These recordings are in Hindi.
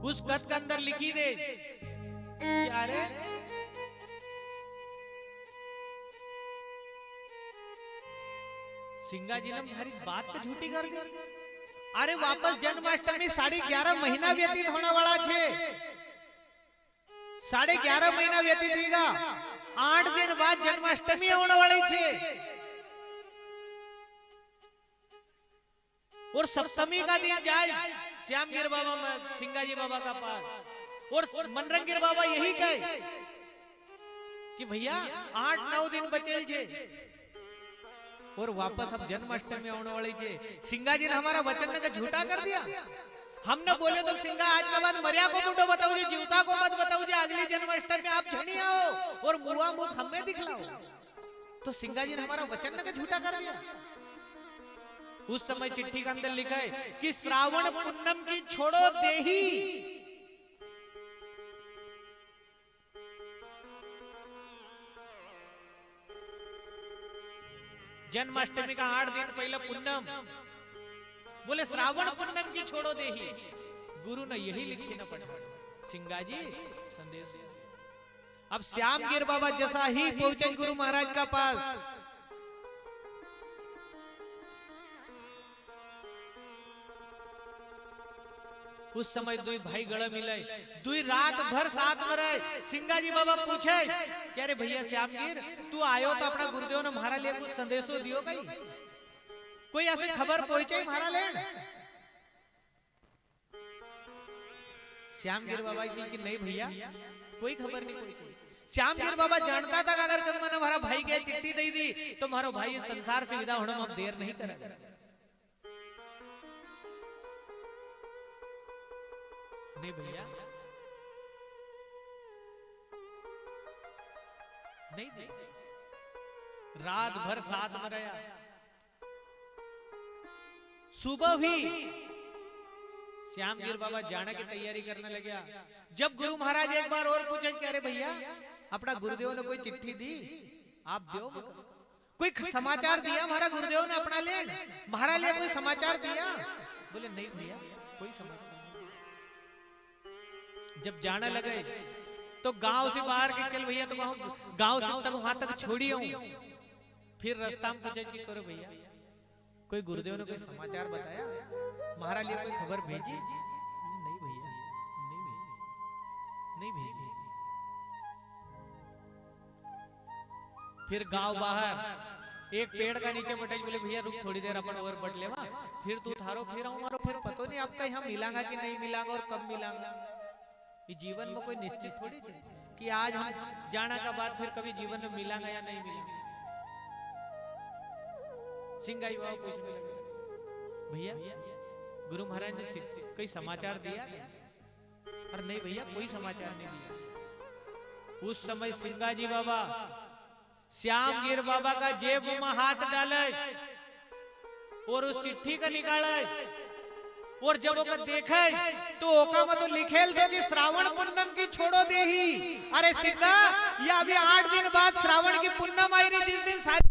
उस खत के अंदर लिखी दे कि अरे सिंगा जी ने हमारी बात पे झूठी कर दी। अरे वापस जन्माष्टमी 11.5 महीना व्यतीत होने वाला छे। 11.5 महीना व्यतीत होगा, 8 दिन बाद जन्माष्टमी होने वाली छे। और सप्तमी का दिन जाए श्यामगिर बाबा में सिंगा जी बाबा का पास, और मनरंगीर बाबा यही कहे कि भैया 8-9 दिन बचे छे और वापस अब जन्माष्टमी आने वाली छे। सिंगा जी ने हमारा वचन ने झूठा कर दिया। हमने बोले तो सिंगा आज के बाद मरिया को मुंडो बताओ जी, जीवता को मत बताओ जी, अगली जन्माष्टमी आप झणी आओ और मुआ मुख हमें दिखलाओ। तो सिंगा जी ने हमारा वचन ने झूठा कर दिया। उस समय चिट्ठी के अंदर लिखा है कि श्रावण पूनम की छोड़ो देही। जन्माष्टमी का 8 दिन पहले पूनम, बोले श्रावण पूनम की छोड़ो देही। गुरु ने यही लिखी न पढ़ा। सिंगा जी संदेश। अब श्यामगिर बाबा जैसा ही पहुंचे गुरु महाराज का पास, उस समय दुई भाई गड़ा मिले, दुई रात भर साथ में रहे। सिंगा जी बाबा पूछे क्या रे भैया श्यामगिर, तू आयो तो अपना गुरुदेव ने हमारा लिए कुछ संदेशो दियो कई, कोई ऐसी खबर पहुंचे हमारा ले? श्यामगिर बाबा की कि नहीं भैया कोई खबर नहीं पहुंची। श्यामगिर बाबा जानता था कि अगर कभी मैंने हमारा भाई के चिट्ठी दे दी तो हमारा भाई इस संसार से विदा होने में अब देर नहीं करेगा। नहीं भैया नहीं दे। रात भर साथ में रहा। सुबह भी श्यामगिर बाबा जाने की तैयारी करने लगे। जब गुरु महाराज एक बार और पूछे कि अरे भैया अपना गुरुदेव ने कोई चिट्ठी दी, आप दो कोई समाचार दिया हमारा गुरुदेव ने अपना ले हमारा लिए कोई समाचार दिया? बोले नहीं भैया कोई समाचार। जब जाने लगे तो गांव से बाहर के चल भैया, तो गांव से तक वहां तक छोड़ी हूं। फिर रास्ता में पूछे कि करो भैया कोई गुरुदेव ने कोई समाचार बताया, हमारा लिए कोई खबर भेजी? नहीं भैया नहीं भेजी। फिर गांव बाहर एक पेड़ का नीचे बैठे, बोले भैया रुक थोड़ी देर अपन और बैठ लेवा, फिर तू थारो फिर आऊं मारो, फिर पता नहीं आपका यहाँ मिलांगा कि नहीं मिलांगा और कब मिलांगा। ये जीवन में कोई निश्चित थोड़ी है कि आज हम जाना का बाद फिर कभी जीवन में मिलांगा या नहीं मिलांगा। सिंगाई बाबा पूछने लगे भैया गुरु महाराज ने कोई समाचार दिया? अरे नहीं भैया कोई समाचार नहीं दिया। उस समय सिंगा जी बाबा श्यामगिर बाबा का जेब में हाथ डाले और उस चिट्ठी का निकाले, और जब ओका देखे तो ओका में तो लिखेल थे कि श्रावण पूनम की छोड़ो देही। अरे सिंगा ये अभी 8 दिन बाद श्रावण की पूनम आई रही, जिस दिन सारी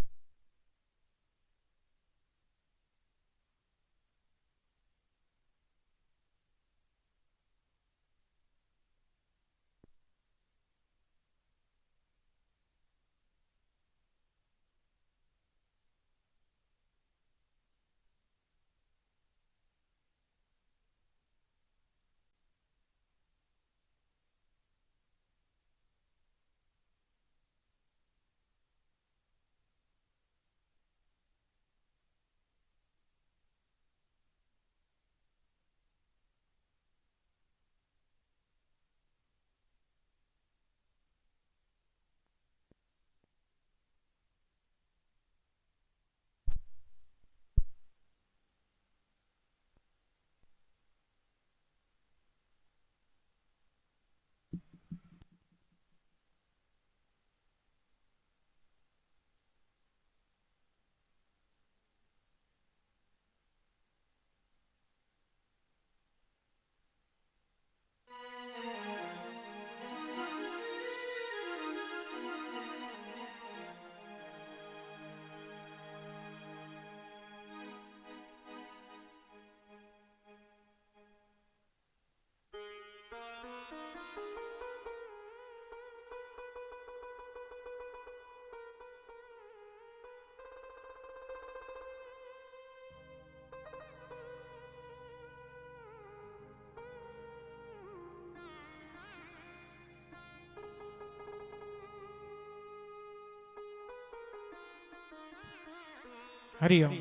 हरिओम।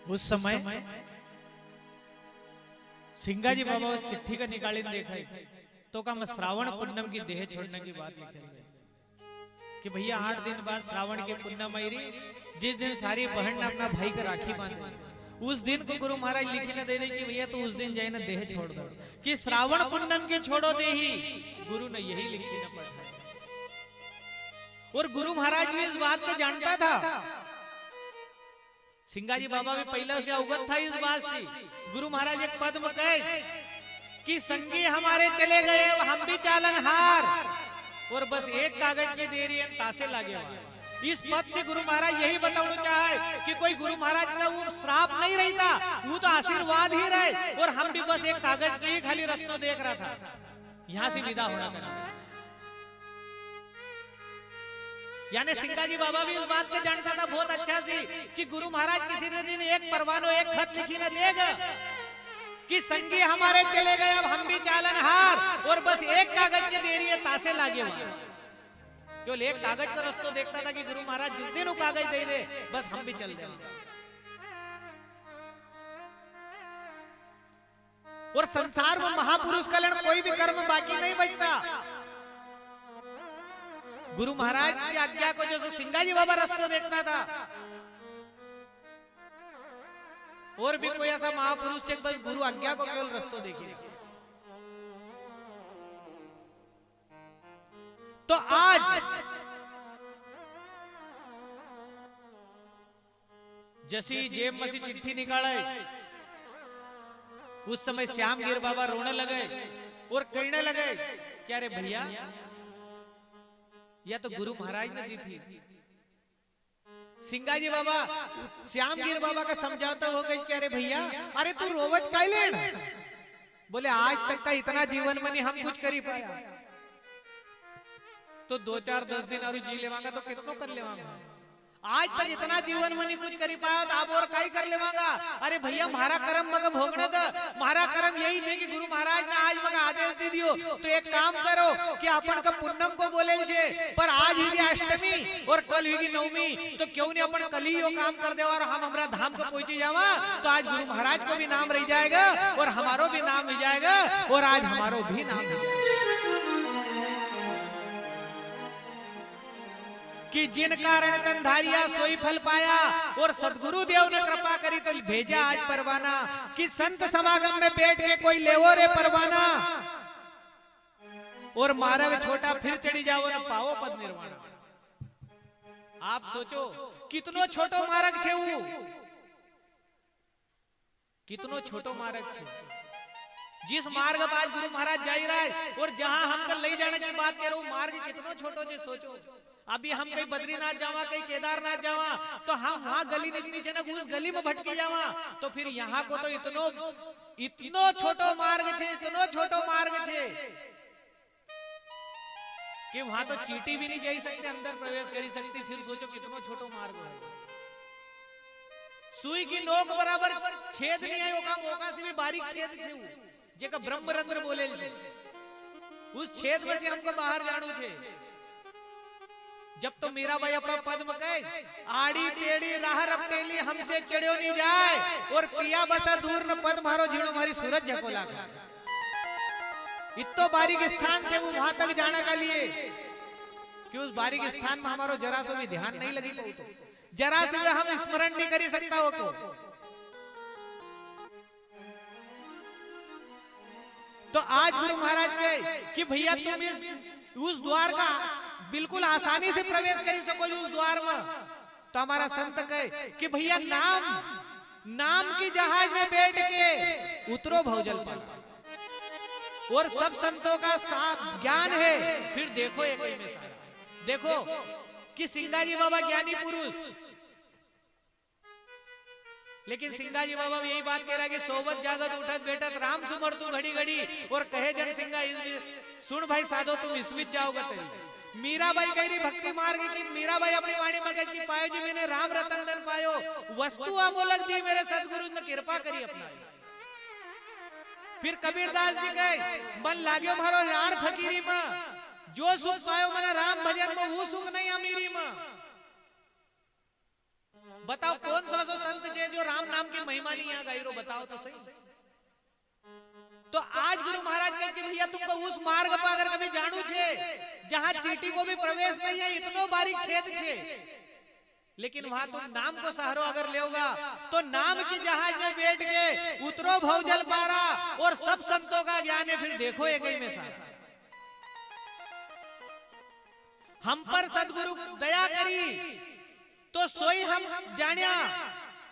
उस समय सिंगाजी बाबा उस चिट्ठी का निकाली देखा तो कम श्रावण पूनम की देह छोड़ने की बात लिखी है कि भैया 8 दिन बाद श्रावण के पूनम आई जिस दिन सारी बहन ने अपना भाई का राखी बांधे उस दिन को गुरु महाराज लिखी न दे दे कि भैया तो उस दिन जाए ना देह छोड़ दो कि श्रावण पूनम के छोड़ो दे ही गुरु ने यही लिखी न पढ़ा। और गुरु महाराज भी इस बात को जानता था। सिंगाजी बाबा भी पहले से अवगत था इस बात से। गुरु महाराज एक पद में कहे कि संगी हमारे चले गए हम भी चालनहार और बस एक कागज के देरी है तासे लागे। इस पद से गुरु महाराज यही बताना चाहे कि कोई गुरु महाराज का वो श्राप नहीं रहता, वो तो आशीर्वाद ही रहे और हम भी बस एक कागज के ही खाली रास्ता देख रहा था, यहाँ से विदा होना था। यानी सिंगाजी बाबा भी इस बात को जानता था बहुत अच्छा से कि गुरु महाराज किसी न दिन एक परवानो एक खत लिखी न देगा कि संगी हमारे चले गए अब हम भी चालनहार और बस एक कागज की देरी है तासे लागे। केवल एक कागज का रास्ता देखता था कि गुरु महाराज जिस दिन वो कागज दे दे बस हम भी चल जाएंगे। और संसार में महापुरुष का लेना कोई भी कर्म बाकी नहीं बचता। गुरु महाराज की आज्ञा को जो सिंगाजी बाबा रास्ता देखता था और भी कोई ऐसा महापुरुष है बस गुरु आज्ञा को केवल रास्ता देखिए। तो आज जैसी जेब में से चिट्ठी निकाले उस समय श्याम गिर बाबा रोने लगे और कहने लगे क्या रे भैया या तो गुरु महाराज ने दी थी। सिंगाजी बाबा श्याम गिर बाबा का समझाता हो गई क्या रे भैया अरे तू रोवज का लेन बोले आज तक का इतना जीवन में नहीं हम कुछ कर ही पाया तो 2-4-10 दिन और जी लेवांगा तो कितना कर लेवांगा। आज तक इतना जीवन में नहीं कुछ कर पाया तो आप और कई कर लेवांगा। अरे भैया हमारा कर्म मग भोगने दो, हमारा कर्म यही है कि गुरु महाराज ने आज मग आदेश दे दियो तो एक काम करो कि अपन का पूनम को बोले छे पर आज ही अष्टमी और कल ही नवमी तो क्यों नहीं अपन कल ही यो काम कर दे और हम हमारा धाम को पहुंचे जावा तो आज गुरु महाराज को भी नाम रह जाएगा और हमारो भी नाम हो जाएगा और आज हमारो भी नाम हो जाएगा कि जिन कारण कंधारिया सोई फल पाया और सदगुरु देव ने कृपा करी तो भेजा आज परवाना कि संत समागम में बैठ के कोई लेवो रे परवाना और मार्ग छोटा फिर चढ़ी जाओ न पाओ पद निर्वाण। आप सोचो कितनो छोटो मार्ग छे वो, कितनो छोटो मार्ग छे जिस मार्ग पर आज गुरु महाराज जा रहा है और जहां हम कल ले जाने की बात कर रहे हो मार्ग कितनो छोटो छे। सोचो अभी हम कहीं बद्रीनाथ जावा कहीं केदारनाथ जावा तो हम वहां गली निकली छे ना उस गली में भटके जावा तो फिर यहाँ को तो इतनो छोटो मार्ग छे, इतनो छोटो मार्ग छे कि वहां तो चीटी भी नहीं जा सकते अंदर प्रवेश कर सकती। फिर सोचो कितनो छोटो मार्ग है। सुई की नोक बराबर छेद नहीं है ओका से भी बारीक छेद छे जेका ब्रह्मरंध्र बोले छे उस छेद में से हमको बाहर जानो छे। जब तो मीराबाई अपना पद में कहे आड़ी टेढ़ी राह रफ्तेली हमसे चढ़ो नहीं जाए और पिया बसा दूर न पद मारो झीणो मारी सूरज झको लागा। इतो बारीक स्थान से वो वहां तक जाने का लिए कि उस बारीक स्थान में हमारो जरा सो भी ध्यान नहीं लगी तो जरा से हम स्मरण नहीं कर सकता हो तो आज गुरु महाराज कहे कि भैया तुम उस द्वार का बिल्कुल आसानी से प्रवेश कर सको उस द्वार में तो हमारा संत कहे कि भैया नाम की जहाज में बैठ के उतरो भवजल पर और सब संतों का साफ ज्ञान है। फिर देखो एक में देखो कि सिंगाजी बाबा ज्ञानी पुरुष लेकिन सिंगाजी बाबा यही बात कह रहा है कि सोबत जागत उठत बैठत राम सुमर तू घड़ी घड़ी और कहे जन सिंगा सुन भाई साधो तुम इसमें जाओगे तेरी। मीराबाई कह रही भक्ति मार्ग की मीराबाई अपनी वाणी में कहती पायो जी मैंने राम रतन धन पायो वस्तु अमोलक दी मेरे सदगुरु ने कृपा करी अपना फिर कबीरदास जी गए मन लाग्यो मारो यार फकीरी में, जो सुख पायो मना राम भजन में वो सुख नहीं अमीरी में। बताओ कौन सा संत है जो राम नाम की महिमा नहीं यहाँ गाई रो, बताओ तो सही। तो आज गुरु महाराज कहते भैया तुमको उस मार्ग पर अगर कभी जानू छे जहाँ चीटी को भी प्रवेश नहीं है, इतनो बारीक छेद छे, लेकिन वहां तुम नाम को सहारो अगर लेगा तो नाम की जहाज में बैठ के उतरो भवजल पारा और सब संतों का ज्ञान है। फिर देखो एक ही में साथ हम पर सदगुरु दया करी तो सोई हम जानिया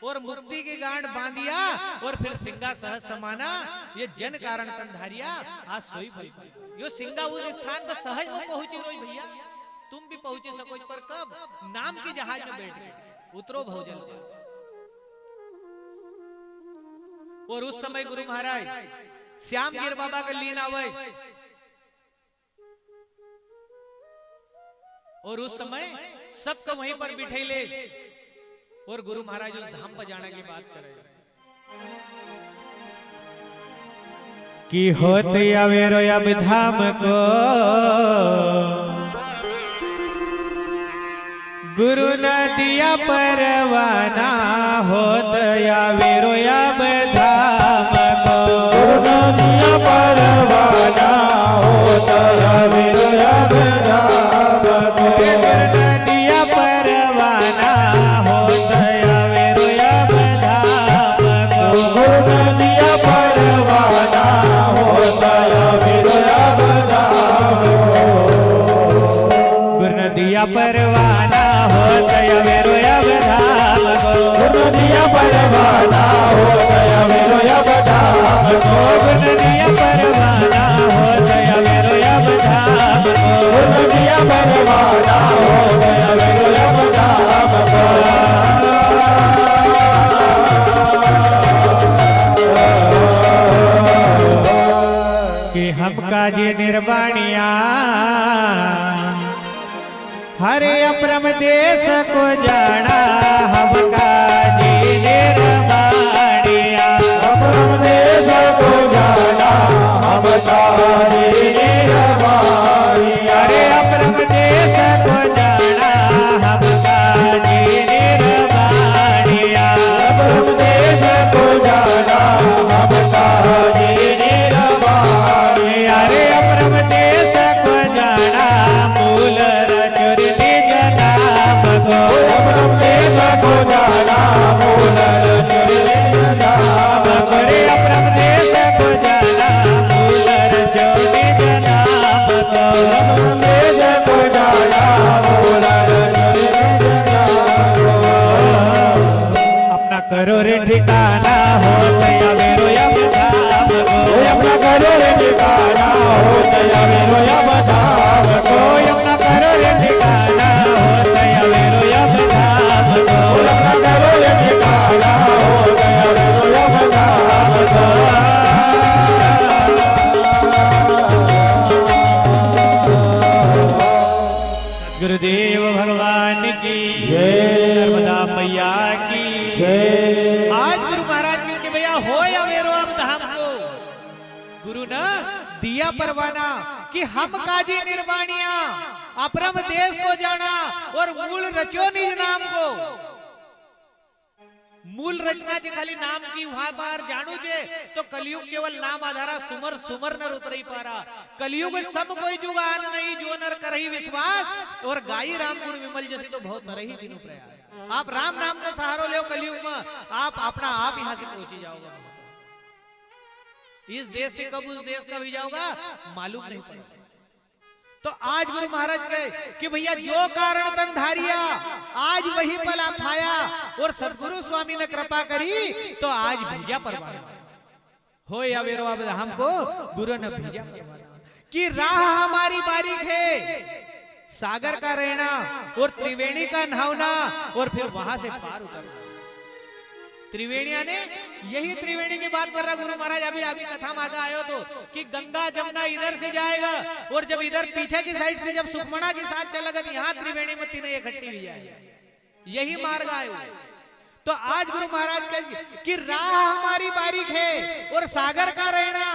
और मुक्ति की गांठ बांधिया और फिर सिंगा सहज समाना, ये जन कारण तंधारिया आज सोई फल। यो सिंगा उस स्थान पर सहज में पहुंची रोई भैया, तुम भी पहुंचे सको पर कब? नाम के जहाज में बैठ के उतरो भवजल। और उस समय गुरु महाराज श्याम गिर बाबा का लीन आवे और उस समय सबको वहीं पर बिठाई ले और गुरु महाराज उस धाम पर जाने की बात करे कि होते अवेरो अब धाम को गुरु न दिया परवाना, होते अवेरो अब धाम को गुरु न दिया परवाना, होते अवेरो अब धाम को गुरु न दिया परवाना, होते अवेरो अब धाम को गुरु न दिया परवाना, होते अवेरो अब धाम को गुरु न दिया परवाना, होते अवेरो अब धाम को गुरु न दिया परवाना, होते अवेरो अब धाम को गुरु न दिया परवाना, होते अवेरो अब धाम को गुरु न दिया परवाना, होते अवेरो अब धाम को कि हमका जे निर्वाणिया हरे अपरम देश को जाना, हमका जी निर्वाणिया अपरम देश को जाना, हमका जी निर्वाणिया हरे अपरम देश को जाना, हमका जी निर्वाणिया अपरम देश को जाना, हमका जी निर्वाणिया हरे अपरम देश को जाना, मूल अपरम देश को जाना, मूल नाम करे अपरम देश को जाना, मूल रजोनि जनाम को अपरम देश को जाना, मूल रजोनि जनाम को अपना करो रे ठिकाना, हो गया मेरो अब धाम को अपना करो रे ठिकाना, हो गया मेरो अब धाम को अपना करो रे ठिकाना, हो गया मेरो अब धाम को अपना करो रे ठिकाना, हो गया मेरो अब धाम को गुरुदेव भगवान की जय, नर्मदा मैया की जय। आज गुरु महाराज के भैया हो या मेरो अब धाम को गुरु न दिया परवाना कि हम काजी निर्वाणिया अपरम देश को जाना और मूल रचो निज नाम को। मूल रचना चे खाली नाम की वहां बार जानू छे तो कलयुग केवल नाम आधारा सुमर सुमर नर उतरई पारा। कलयुग सब कोई जुगान नहीं, जो नर करही विश्वास और गाई राम गुण विमल जैसे तो बहुत नर ही तीनों प्रयास। आप राम नाम का सहारो लो कलयुग में, आप अपना आप यहाँ से पहुंची जाओगे। इस देश से कब उस देश का भी जाओगा मालूम नहीं पड़ेगा। तो आज गुरु महाराज कहे कि भैया जो कारण तंधारिया आज वही पल आप आया और सदगुरु स्वामी ने कृपा करी तो आज भेजा परवाना हो या वेरो अब हमको गुरु ने भेजा कि राह हमारी बारीक है, सागर का रहना और त्रिवेणी का नहावना और फिर वहां से पार उतरना। त्रिवेणिया ने यही त्रिवेणी की बात कर रहा गुरु महाराज। अभी कथा में आयो तो कि गंगा जमुना इधर से जाएगा और जब इधर पीछे की साइड से जब सुखमणा के साथ चलेगा तो यहाँ त्रिवेणी में तीनों इकट्ठी भी जाएगी। यही मार्ग आयो तो आज गुरु महाराज कहे कि राह हमारी बारीक है और सागर का रहना,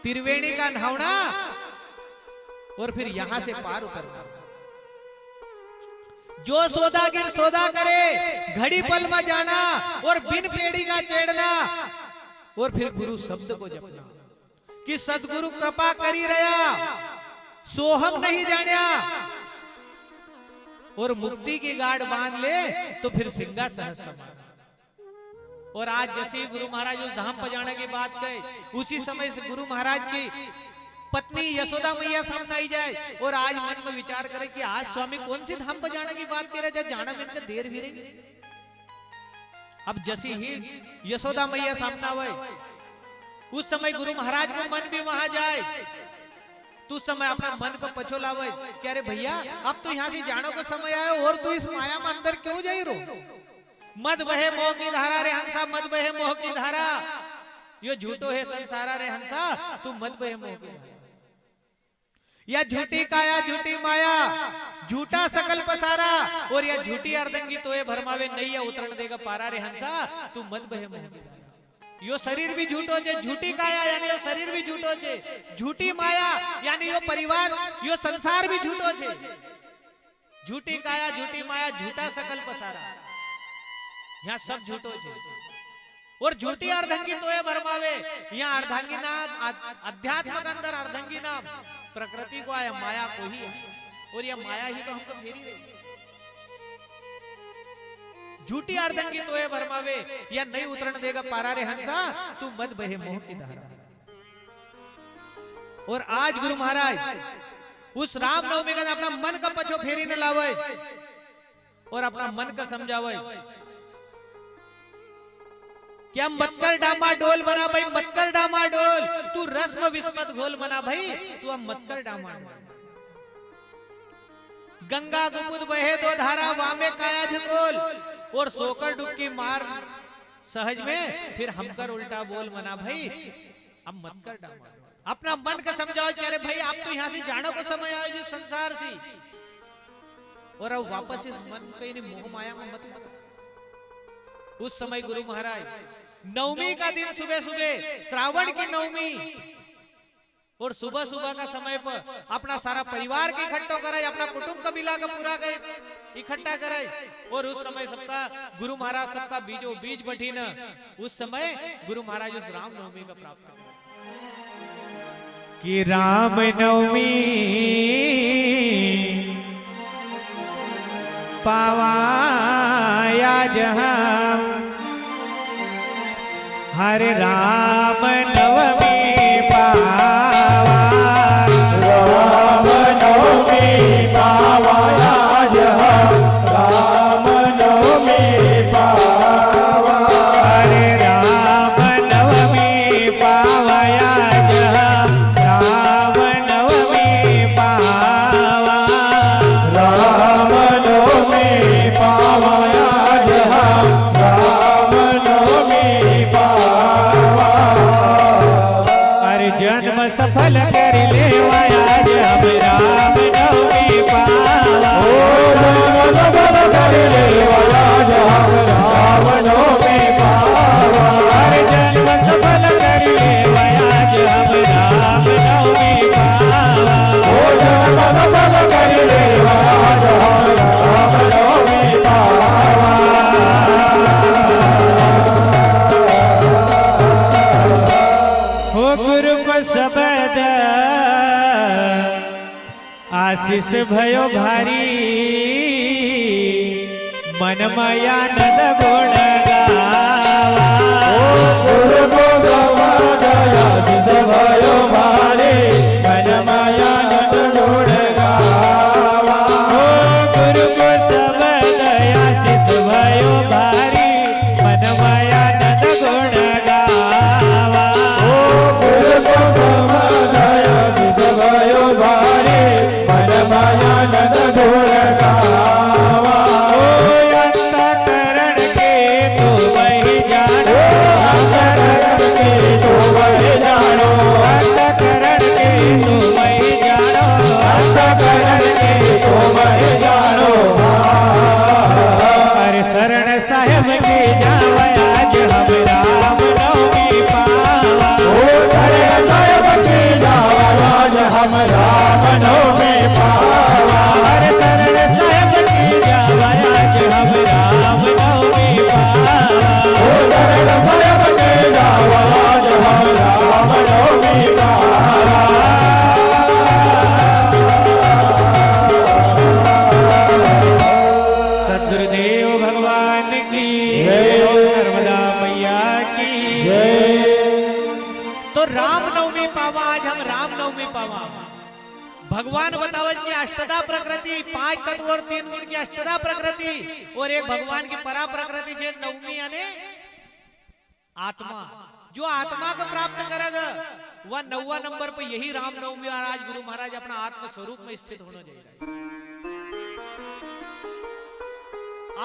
त्रिवेणी का नहावना और फिर यहां से पार उतरना। जो सौदागिर सौदा करे घड़ी पल में जाना और बिन पेड़ी का चेड़ना और फिर गुरु शब्द को जपना कि सदगुरु कृपा करी रहा सोहम नहीं जानिया और मुक्ति की गाड़ बांध ले तो फिर सिंगा सहज समान। और आज जैसे गुरु महाराज उस धाम पर जाने की बात कहे, उसी समय से गुरु महाराज की पत्नी यशोदा मैया सामने आई जाए और आज मन में विचार करे कि आज स्वामी कौन सी धाम पर जाने की बात करे, जब जाना में इनका देर भी रही। अब जैसी ही यशोदा मैया सामने आवे उस समय गुरु महाराज को मन भी वहां जाए तो उस समय अपना मन को पछोलावे कि अरे भैया अब तो यहाँ से जाने को समय आया और तू इस माया में अंदर क्यों जाई रो। मद बहे मोह की धारा रे हंसा, मद बहे मोह की धारा, यो झूठो है संसारा रे हंसा, तू मद बहे मोह की धारा। या झूठी काया झूठी माया झूठा सकल पसारा और या झूठी अर्धंगी तोए भरमावे नहीं या उतरण देगा पारा रे हंसा, तू मद बहे मोह की धारा। यो शरीर भी झूठो छे, झूठी काया यानी यो शरीर भी झूठो छे, झूठी माया यानी यो परिवार यो संसार भी झूठो छे। झूठी काया झूठी माया झूठा सकल पसारा, यहाँ सब झूठो छे। और झूठी अर्धंगी तोए भरमावे, यहाँ अर्धांगी नाम अध्यात्म के अंदर अर्धंगी नाम प्रकृति को आया, माया को ही है और यह माया ही तो हमको फेरी रही। झूठी अर्धंगी तोए भरमावे या नहीं उतरण देगा पारा रे हंसा, तू मत बहे मोह की धारा। और आज गुरु महाराज उस राम नवमी का अपना मन का पछो फेरी न लावे और अपना मन का समझावे क्या मत कर डामा डोल बना भाई, मत कर डामा डोल, तू रस्म विस्मत घोल बना भाई, तू अब मत कर डामा डोल। गंगा गुमुद बहे दो धारा वामे काया झकोल और सोकर डुबकी मार सहज में फिर हमकर उल्टा बोल मना भाई, अब मत कर डामा। अपना मन का समझाओ कि अरे भाई आप तो यहाँ से जाने को समय आए जिस संसार से, और अब वापस इस मन पे मोह माया में मत लगा। उस समय गुरु महाराज नवमी का दिन सुबह सुबह श्रावण की नवमी और सुबह सुबह का समय पर अपना सारा परिवार के इकट्ठा कराए, अपना कुटुंब कबीला का पूरा इकट्ठा कराए और उस समय सबका गुरु महाराज सबका बीजों बीज बठी न उस समय गुरु महाराज उस राम नवमी का प्राप्त करें कि राम नवमी पावाया जहां हरे राम नवमी पावा, राम नवमी पावाया जहां, राम नवमी पावा, हरे राम नवमी पावाया जहां, राम नवमी पावा, राम नवमी पावाया जहां, राम नवमी पावा। हरे जन्म सफल कर लेवाया जब राम नवमी पावा, जन्म सफल कर लेवाया जब राम नवमी पावा, हरे जन्म सफल कर लेवाया जब राम नवमी पावा, जन्म सफल कर लेवाया जब राम नवमी पावा। हो गुरु को शब्द आशीष भयो भारी, मन माया नद गुण गावा, गुरु को गवाया जिस भयो भारे, मन माया नद गुण गावा, गुरु को शब्द आशीष भयो भारी, मन माया नद गुण गावा, गुरु को गवाया जिस भयो भारे, मन माया नद गुण गावा, अंतःकरण के तो वही जानो, अंतःकरण भगवान बतावत की अष्टदा प्रकृति, 5 तत्व और 3 गुण की अष्टदा प्रकृति, और एक भगवान की परा प्रकृति है नवमी यानी आत्मा। जो आत्मा को प्राप्त करेगा वह 9वां नंबर पर यही रामनवमी और आज गुरु महाराज अपना आत्म स्वरूप में स्थित होना चाहिए।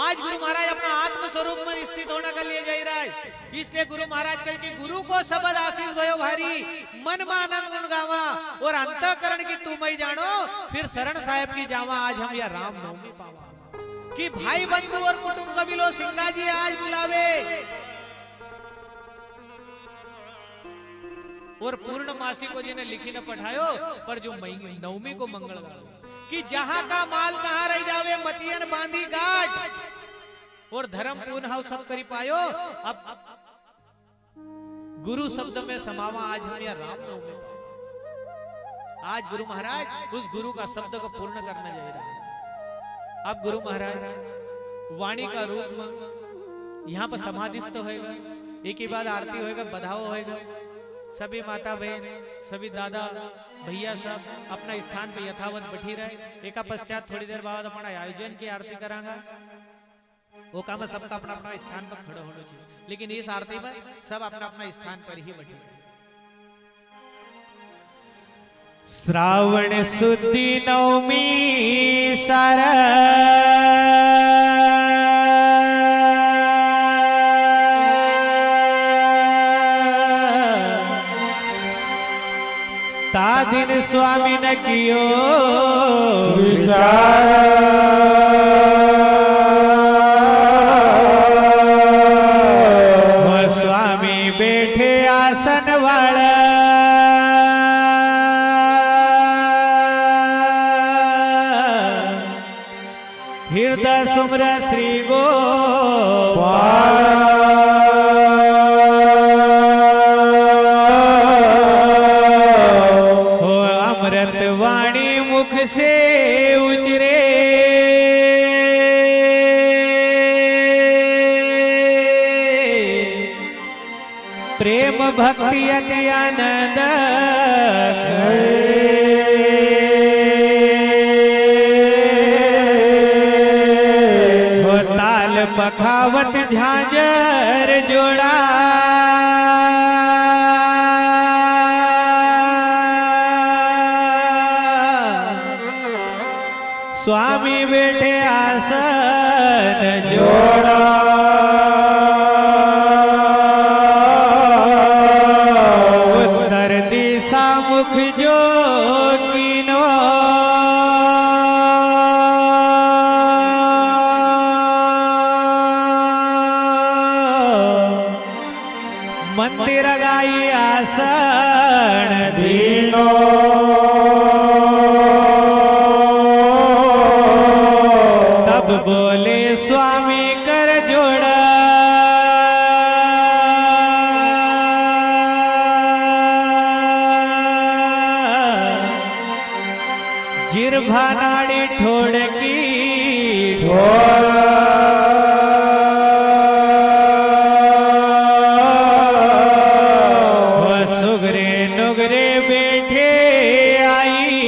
आज गुरु महाराज अपना आत्म स्वरूप में स्थित होने के लिए जा रहा है। इसलिए गुरु महाराज कहे कि गुरु को शब्द आशीष भयो भारी, मन मानन गुण गावा, और अंतःकरण की तू मैं जानो, फिर शरण साहेब की जावा। आज हम यह रामनवमी पावा कि भाई बंधु और कुटुंब कबीलो सिंगा जी आज बुलावे, और पूर्णमासी को जिन्हें लिखी न पठायो, पर जो नवमी को मंगल कि जहां का माल तहां रह जावे, मतियन बांधी गाट, और धर्म पूर्ण हो सब करी पायो। अब गुरु शब्द में समावा आज हम यह रामनवमी। आज गुरु महाराज उस गुरु का शब्द को पूर्ण करने जा रहा है। अब गुरु महाराज वाणी का रूप में यहाँ पर समाधिस्थ होएगा, एक ही बाद आरती होएगा, बधाओ होएगा। सभी माता बहन, सभी दादा भैया सब अपना स्थान पे यथावत बैठी रहे। एक पश्चात थोड़ी देर बाद अपना आयोजन की आरती करांगा। वो काम सबका अपना अपना स्थान पर खड़ा होना चाहिए, लेकिन इस आरती में सब अपना अपना स्थान पर ही बैठे। श्रावण शुद्धि नवमी सारा ता दिन स्वामी न कियो विचार, स्वामी बैठे आसन वाला, हृदय सुमर श्री गोपाल, से उजरे प्रेम भक्ति अति आनंद, ताल पखावत झांझर जोड़ा, स्वामी बैठे आसन जोड़ा, उत्तर दिशा मुख जो कीनो, मंदिर गाई आसन दीनो, बोले स्वामी कर जोड़ा, जिरभा नाड़ी ठोड़ की ठोड़ा, सुगरे नुगरे बैठे आई,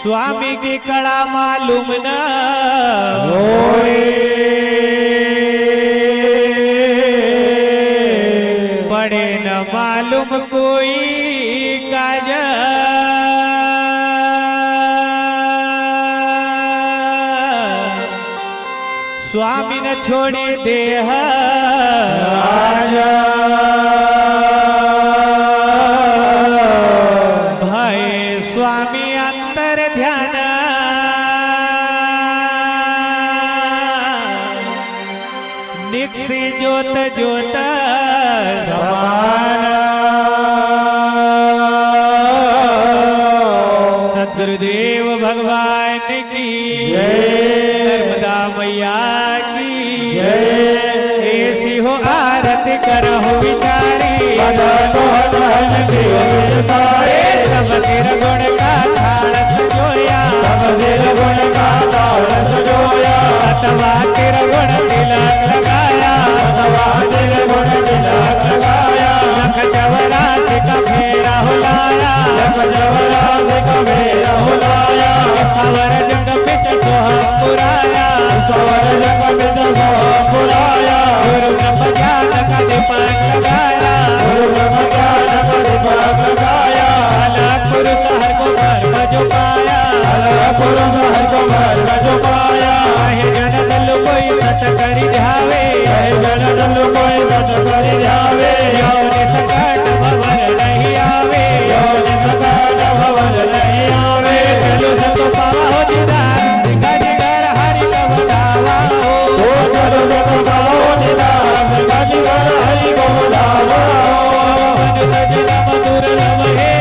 स्वामी की कड़ा मालूम न होए, पड़े न मालूम कोई काज, स्वामी न छोड़े देह आजा, भय स्वामी अंतर ध्यान, निक्षी जोत जोत समान, सदगुरुदेव भगवान की नर्मदा मैया की ऐसी हो आरती करहु विचारी, सब तेरा गुण का थाल सजोया, अथवा तेरा गुण तिलक लगाया, मेरा हुलाया जग जवराज कबीर हुलाया सवर जग बिच सोहम पुराया सवर जग बिच सोहम पुराया गुरु ब्रह्म ज्ञान का दीपक लगाया गुरु ब्रह्म ज्ञान का दीपक लगाया अलग पुरुष हर को धर्म जो पाया अलग पुरुष हर को धर्म जो पाया हे जन दल कोई सत करी ध्यावे हे जन दल कोई सत करी ध्यावे योनि सकट भवन नहीं आवे योनि सकट भवन नहीं आवे चलो सब पावा हो दीदार सिंगा जिगर हरि का बतावा ओ चलो सब पावा हो दीदार सिंगा जिगर हरि को बतावा मन सजन मधुर रहे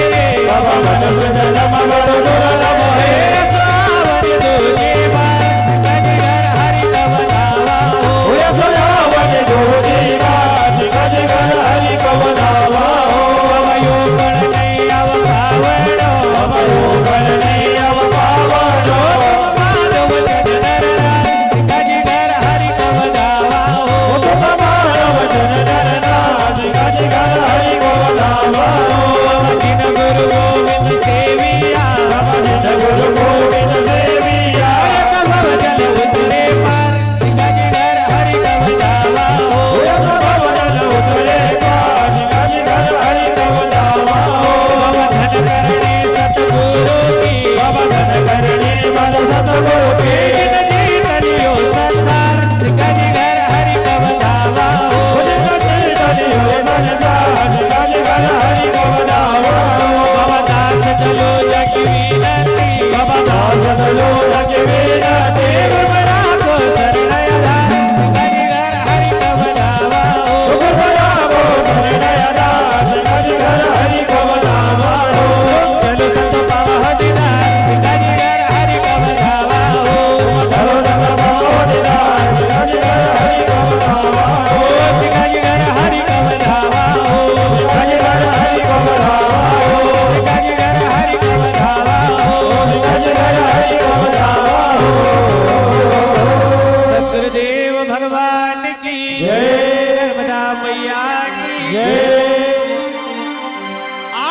बाबा मन सजन मधुर रहे सावन दूजे बार सिंगा जिगर हरि का बतावा ओ सावन दूजे बार सिंगा जिगर हरि को बतावा यो गण नहीं आव पावड़ो अमयो गण नहीं आव पावड़ो माधव जन नरनाथ सिंगा जिगर हरि का बतावा माधव जन नरनाथ सिंगा जिगर हरि को बतावा जिन गुरु गोविंद सेविया जिन गुरु गोविंद सेविया कभव जल उतरे पार सिंगा जिगर हरि का बतावा भवन उतरे पार सिंगा जिगर हरि को बतावा धन करने सतगुरु की धन करने मन सतगुरु की जीतनियो संसार सिंगा जिगर हरि का बतावा बाबा दास चलो जग विनती बाबा दास चलो जग विनती गुरुबरा को शरण आधार सिंगा जिगर हरि का बतावा गुरुबरा को शरण आधार सिंगा जिगर हरि को बतावा चलो संत पावा हो दीदार सिंगा जिगर हरि का बतावा चलो संत पावा हो दीदार सिंगा जिगर हरि को बतावा सिंगा जिगर हरि का बतावा सिंगा जिगर हरि को बतावा सिंगा जिगर हरि का बतावा सिंगा जिगर हरि को बतावा सतगुरुदेव भगवान की जय नर्मदा मैया की जय